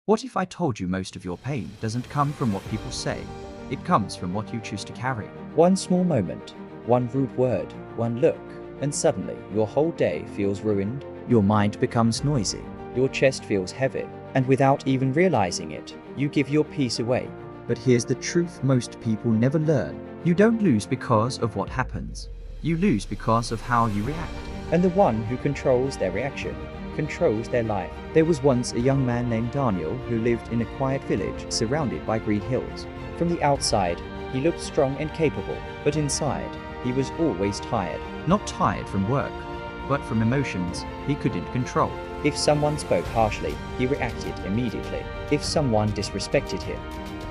What if I told you most of your pain doesn't come from what people say? It comes from what you choose to carry. One small moment, one rude word, one look, and suddenly your whole day feels ruined. Your mind becomes noisy. Your chest feels heavy, and without even realizing it, you give your peace away. But here's the truth most people never learn. You don't lose because of what happens. You lose because of how you react. And the one who controls their reaction controls their life. There was once a young man named Daniel who lived in a quiet village surrounded by green hills. From the outside, he looked strong and capable, but inside, he was always tired. Not tired from work, but from emotions he couldn't control. If someone spoke harshly, he reacted immediately. If someone disrespected him,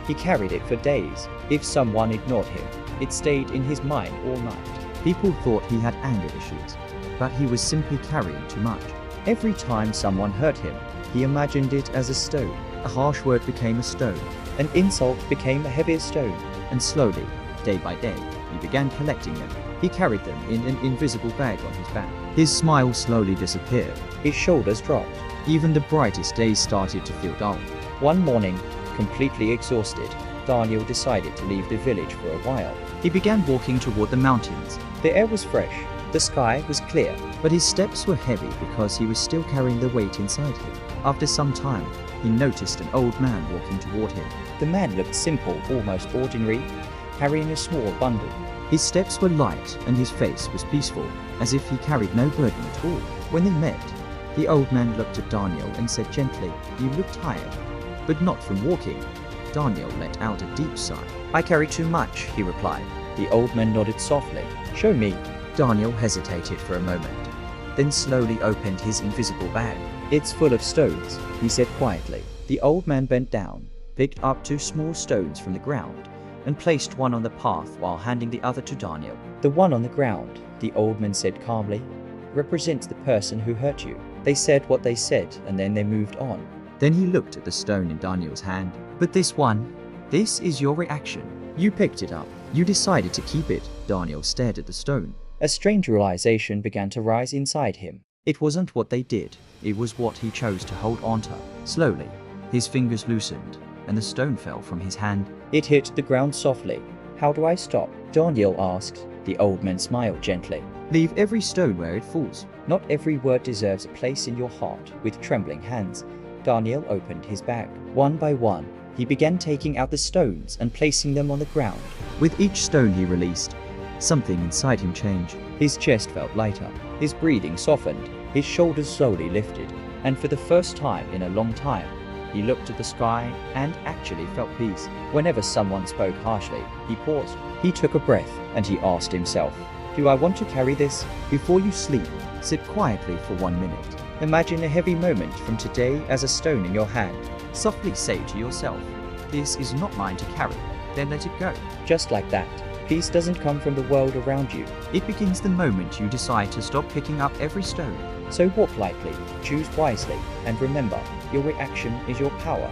he carried it for days. If someone ignored him, it stayed in his mind all night. People thought he had anger issues, but he was simply carrying too much. Every time someone hurt him, he imagined it as a stone. A harsh word became a stone. An insult became a heavier stone. And slowly, day by day, he began collecting them. He carried them in an invisible bag on his back. His smile slowly disappeared. His shoulders dropped. Even the brightest days started to feel dull. One morning, completely exhausted, Daniel decided to leave the village for a while. He began walking toward the mountains. The air was fresh. The sky was clear. But his steps were heavy because he was still carrying the weight inside him. After some time, he noticed an old man walking toward him. The man looked simple, almost ordinary, carrying a small bundle. His steps were light and his face was peaceful, as if he carried no burden at all. When they met, the old man looked at Daniel and said gently, "You look tired, but not from walking." Daniel let out a deep sigh. "I carry too much," he replied. The old man nodded softly. "Show me." Daniel hesitated for a moment, then slowly opened his invisible bag. "It's full of stones," he said quietly. The old man bent down, picked up two small stones from the ground, and placed one on the path while handing the other to Daniel. "The one on the ground," the old man said calmly, "represents the person who hurt you." They said what they said, and then they moved on. Then he looked at the stone in Daniel's hand. "But this one, this is your reaction. You picked it up. You decided to keep it." Daniel stared at the stone. A strange realization began to rise inside him. It wasn't what they did, it was what he chose to hold onto. Slowly, his fingers loosened, and the stone fell from his hand. It hit the ground softly. "How do I stop?" Daniel asked. The old man smiled gently. "Leave every stone where it falls." "Not every word deserves a place in your heart." With trembling hands, Daniel opened his bag. One by one, he began taking out the stones and placing them on the ground. With each stone he released, something inside him changed. His chest felt lighter. His breathing softened. His shoulders slowly lifted. And for the first time in a long time, he looked at the sky and actually felt peace. Whenever someone spoke harshly, he paused. He took a breath and he asked himself, "Do I want to carry this?" Before you sleep, sit quietly for 1 minute. Imagine a heavy moment from today as a stone in your hand. Softly say to yourself, "This is not mine to carry." Then let it go. Just like that. Peace doesn't come from the world around you. It begins the moment you decide to stop picking up every stone. So walk lightly, choose wisely, and remember, your reaction is your power.